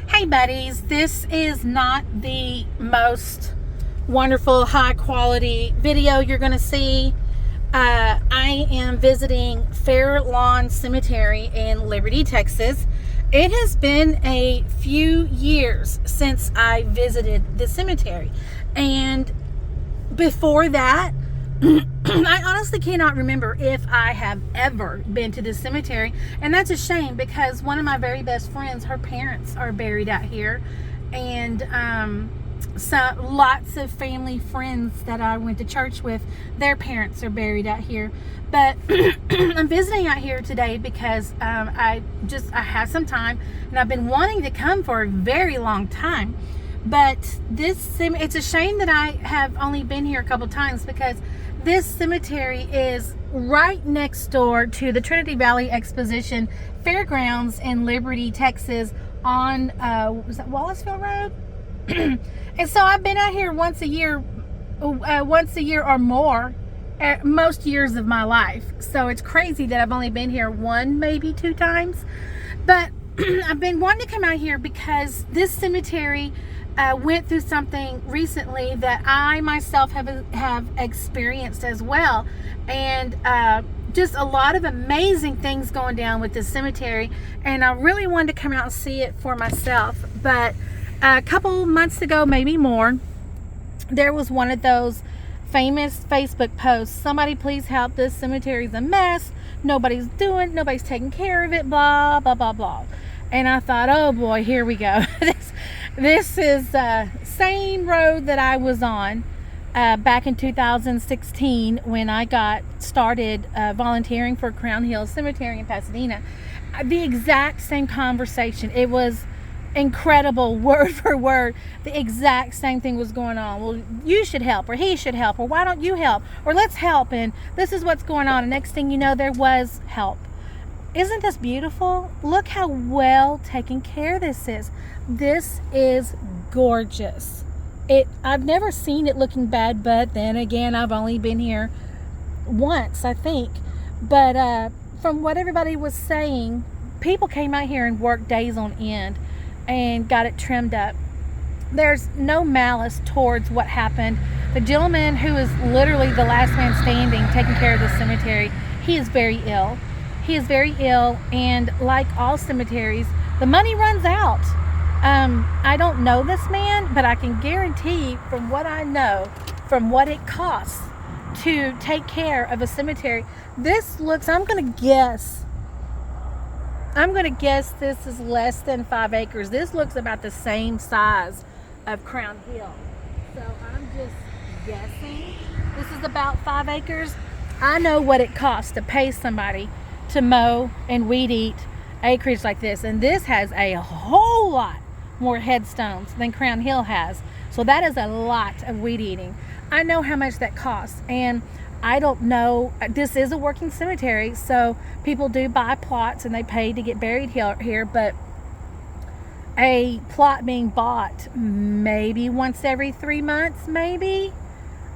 Hey buddies, this is not the most wonderful high quality video you're going to see. I am visiting Fairlawn Cemetery in Liberty, Texas. It has been a few years since I visited the cemetery, and before that I honestly cannot remember if I have ever been to this cemetery, and that's a shame because one of my very best friends, her parents are buried out here, and so lots of family friends that I went to church with, their parents are buried out here. But I'm visiting out here today because I had some time, and I've been wanting to come for a very long time. But it's a shame that I have only been here a couple times, because this cemetery is right next door to the Trinity Valley Exposition Fairgrounds in Liberty, Texas, on was that Wallaceville Road? And so I've been out here once a year or more, most years of my life. So it's crazy that I've only been here one, maybe two times. But I've been wanting to come out here because this cemetery went through something recently that I myself have experienced as well, and just a lot of amazing things going down with this cemetery, and I really wanted to come out and see it for myself. But a couple months ago, maybe more, there was one of those famous Facebook posts: somebody please help, this cemetery's a mess, nobody's taking care of it, blah blah blah blah. And I thought, oh boy, here we go. This is the same road that I was on back in 2016 when I got started volunteering for Crown Hill Cemetery in Pasadena. The exact same conversation. It was incredible, word for word. The exact same thing was going on. Well, you should help, or he should help, or why don't you help, or let's help, and this is what's going on. And next thing you know, there was help. Isn't this beautiful? Look how well taken care this is. This is gorgeous. I've never seen it looking bad, but then again, I've only been here once, I think. But from what everybody was saying, people came out here and worked days on end and got it trimmed up. There's no malice towards what happened. The gentleman who is literally the last man standing taking care of the cemetery, he is very ill. He is very ill, and like all cemeteries, the money runs out. I don't know this man, but I can guarantee from what I know, from what it costs to take care of a cemetery, this looks, I'm going to guess this is less than 5 acres. This looks about the same size of Crown Hill. So I'm just guessing this is about 5 acres. I know what it costs to pay somebody to mow and weed eat acreage like this, and this has a whole lot more headstones than Crown Hill has. So that is a lot of weed eating. I know how much that costs, and I don't know, this is a working cemetery, so people do buy plots and they pay to get buried here, but a plot being bought maybe once every 3 months, maybe,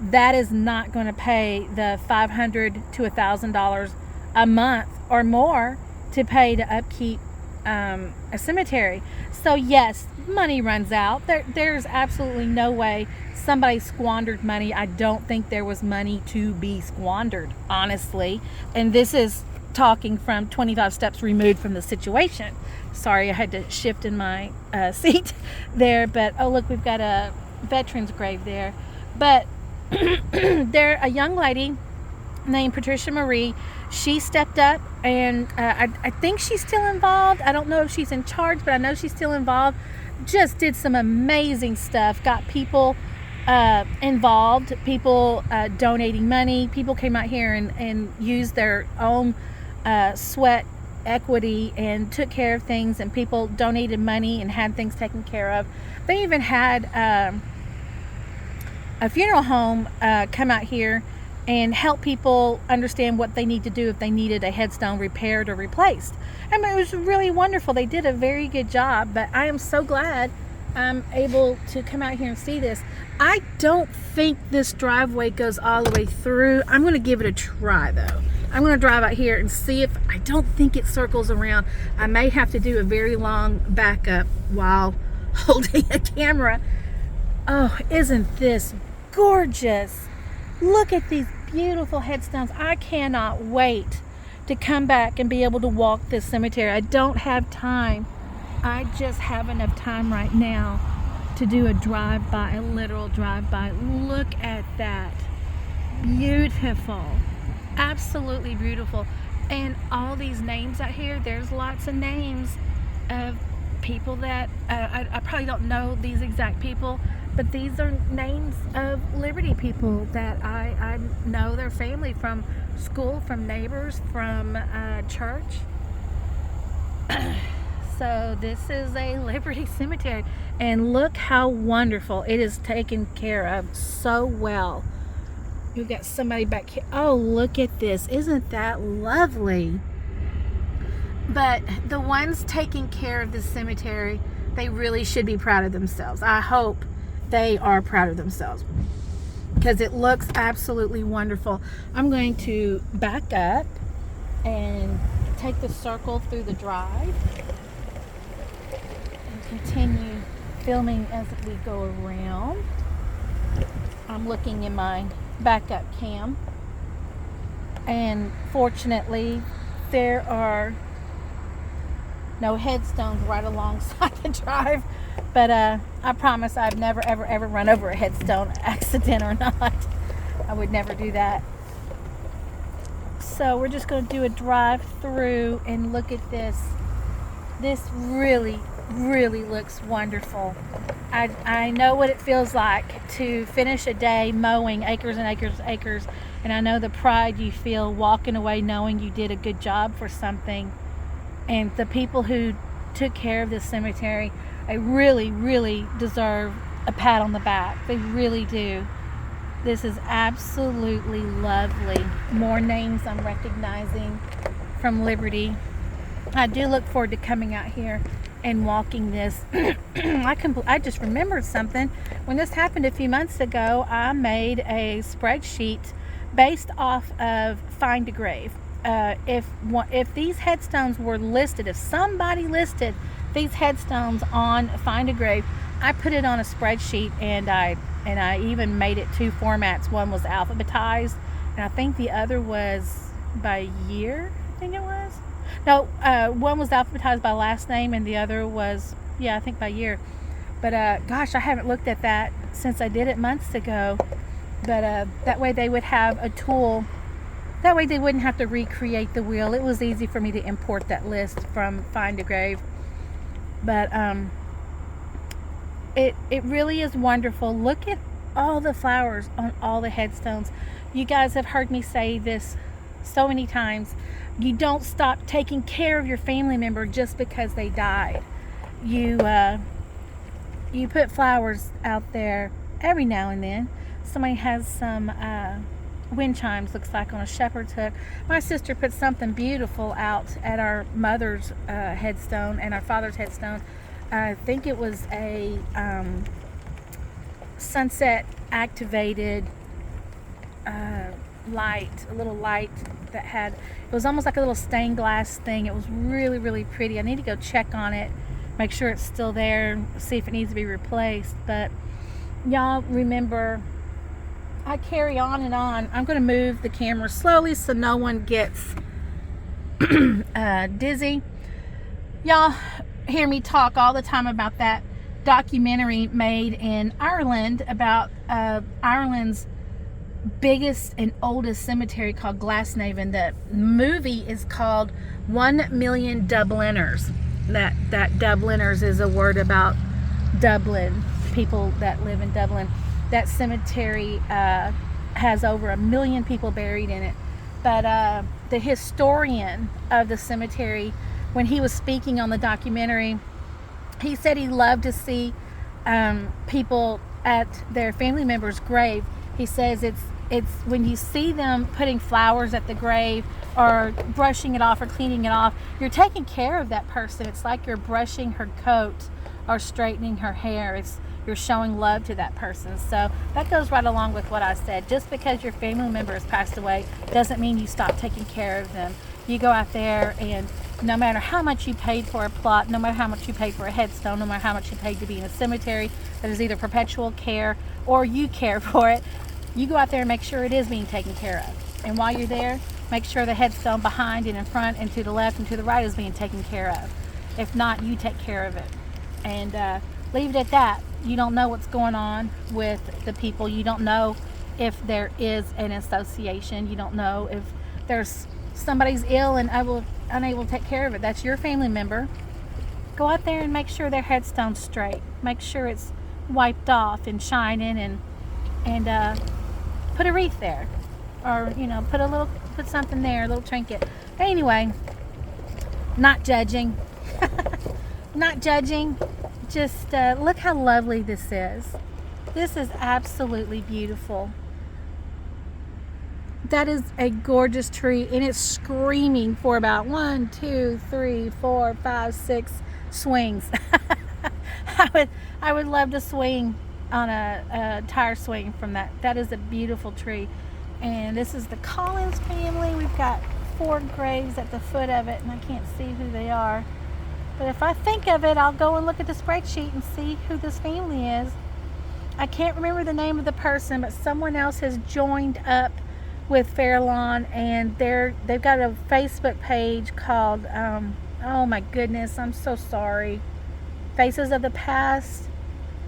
that is not going to pay the $500 to $1,000 a month or more to pay to upkeep a cemetery. So yes, money runs out. There's absolutely no way somebody squandered money. I don't think there was money to be squandered, honestly. And this is talking from 25 steps removed from the situation. Sorry, I had to shift in my seat there, but oh look, we've got a veteran's grave there. But there, a young lady named Patricia Marie, she stepped up, and I think she's still involved. I don't know if she's in charge, but I know she's still involved. Just did some amazing stuff, got people involved, people donating money. People came out here and used their own sweat equity and took care of things, and people donated money and had things taken care of. They even had a funeral home come out here and help people understand what they need to do if they needed a headstone repaired or replaced. I mean, it was really wonderful. They did a very good job, but I am so glad I'm able to come out here and see this. I don't think this driveway goes all the way through. I'm going to give it a try though. I'm going to drive out here and see if, I don't think it circles around. I may have to do a very long backup while holding a camera. Oh, isn't this gorgeous? Look at these beautiful headstones. I cannot wait to come back and be able to walk this cemetery. I don't have time. I just have enough time right now to do a drive-by, a literal drive-by. Look at that. Beautiful. Absolutely beautiful. And all these names out here, there's lots of names of people that I probably don't know these exact people, but these are names of Liberty people that I know their family from school, from neighbors, from church. So this is a Liberty cemetery, and look how wonderful it is taken care of so well. We've got somebody back here. Oh, look at this. Isn't that lovely? But the ones taking care of this cemetery, they really should be proud of themselves. I hope they are proud of themselves because it looks absolutely wonderful. I'm going to back up and take the circle through the drive and continue filming as we go around. I'm looking in my backup cam, and fortunately there are no headstones right alongside the drive, but I promise I've never ever run over a headstone, accident or not. I would never do that. So we're just going to do a drive through and look at this. This really looks wonderful. I know what it feels like to finish a day mowing acres and acres and acres, and I know the pride you feel walking away knowing you did a good job for something. And the people who took care of this cemetery, they really deserve a pat on the back. They really do. This is absolutely lovely. More names I'm recognizing from Liberty. I do look forward to coming out here and walking this. I just remembered something. When this happened a few months ago, I made a spreadsheet based off of Find a Grave. If these headstones were listed, if somebody listed these headstones on Find a Grave, I put it on a spreadsheet, and I even made it 2 formats. One was alphabetized, and I think the other was by year. I think it was. No, one was alphabetized by last name, and the other was, I think by year. But gosh, I haven't looked at that since I did it months ago. But that way they would have a tool. That way they wouldn't have to recreate the wheel. It was easy for me to import that list from Find a Grave. But it really is wonderful. Look at all the flowers on all the headstones. You guys have heard me say this so many times. You don't stop taking care of your family member just because they died. You put flowers out there every now and then. Somebody has some wind chimes, looks like, on a shepherd's hook. My sister put something beautiful out at our mother's headstone and our father's headstone. I think it was a sunset activated light, a little light that had, it was almost like a little stained glass thing. It was really pretty. I need to go check on it, make sure it's still there, see if it needs to be replaced. But y'all remember, I carry on and on. I'm going to move the camera slowly so no one gets dizzy. Y'all hear me talk all the time about that documentary made in Ireland about Ireland's biggest and oldest cemetery called Glasnevin. The movie is called 1 Million Dubliners. That Dubliners is a word about Dublin, people that live in Dublin. That cemetery has over 1 million people buried in it. But the historian of the cemetery, when he was speaking on the documentary, he said he loved to see people at their family member's grave. He says it's when you see them putting flowers at the grave or brushing it off or cleaning it off, you're taking care of that person. It's like you're brushing her coat or straightening her hair. You're showing love to that person. So that goes right along with what I said. Just because your family member has passed away doesn't mean you stop taking care of them. You go out there, and no matter how much you paid for a plot, no matter how much you paid for a headstone, no matter how much you paid to be in a cemetery that is either perpetual care or you care for it, you go out there and make sure it is being taken care of. And while you're there, make sure the headstone behind and in front and to the left and to the right is being taken care of. If not, you take care of it. And leave it at that. You don't know what's going on with the people. You don't know if there is an association. You don't know if there's somebody's ill and unable to take care of it. That's your family member. Go out there and make sure their headstone's straight. Make sure it's wiped off and shining, and put a wreath there, or put something there, a little trinket. Anyway, not judging. Not judging. Just look how lovely this is. This is absolutely beautiful. That is a gorgeous tree, and it's screaming for about 1, 2, 3, 4, 5, 6 swings. I would love to swing on a tire swing from that. That is a beautiful tree. And this is the Collins family. We've got 4 graves at the foot of it, and I can't see who they are. But if I think of it, I'll go and look at the spreadsheet and see who this family is. I can't remember the name of the person, but someone else has joined up with Fairlawn, and they've got a Facebook page called, oh my goodness, I'm so sorry, Faces of the Past.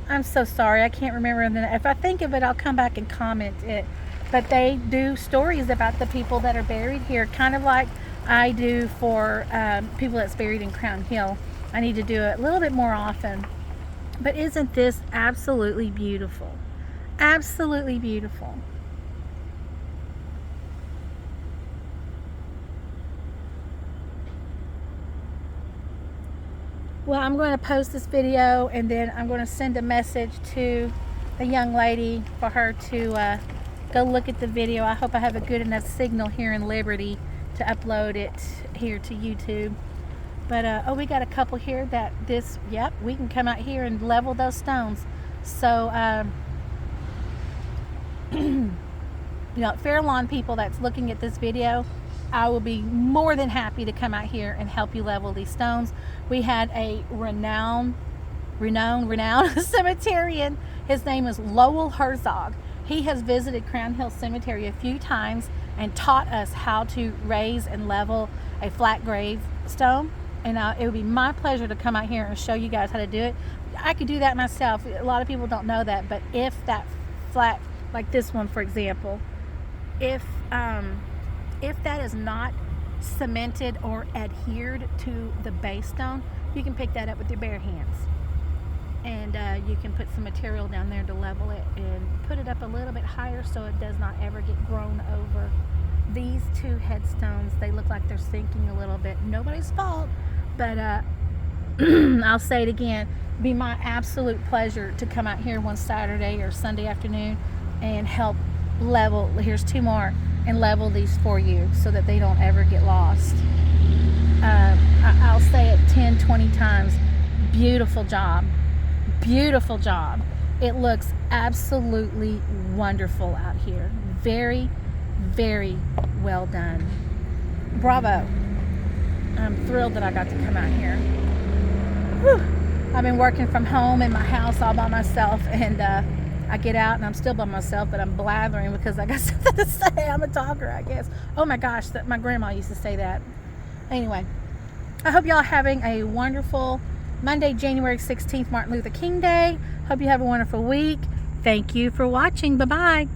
I'm so sorry, I can't remember. And then if I think of it, I'll come back and comment it. But they do stories about the people that are buried here, kind of like I do for people that's buried in Crown Hill. I need to do it a little bit more often. But isn't this absolutely beautiful? Absolutely beautiful. Well, I'm going to post this video, and then I'm going to send a message to the young lady for her to go look at the video. I hope I have a good enough signal here in Liberty to upload it here to YouTube. But oh, we got a couple here that we can come out here and level those stones. So Fairlawn people that's looking at this video, I will be more than happy to come out here and help you level these stones. We had a renowned cemeterian. His name is Lowell Herzog. He has visited Crown Hill Cemetery a few times and taught us how to raise and level a flat grave stone. And it would be my pleasure to come out here and show you guys how to do it. I could do that myself. A lot of people don't know that, but if that flat, like this one for example, if that is not cemented or adhered to the base stone, you can pick that up with your bare hands. And you can put some material down there to level it and put it up a little bit higher so it does not ever get grown over. These 2 headstones, they look like they're sinking a little bit. Nobody's fault, but I'll say it again, it'd be my absolute pleasure to come out here one Saturday or Sunday afternoon and help level. Here's 2 more, and level these for you so that they don't ever get lost. I'll say it 10, 20 times. Beautiful job. Beautiful job. It looks absolutely wonderful out here. Very, very well done. Bravo. I'm thrilled that I got to come out here. Whew. I've been working from home in my house all by myself, and I get out and I'm still by myself, but I'm blathering because I got something to say. I'm a talker, I guess. Oh my gosh, my grandma used to say that. Anyway, I hope y'all are having a wonderful Monday, January 16th, Martin Luther King Day. Hope you have a wonderful week. Thank you for watching. Bye-bye.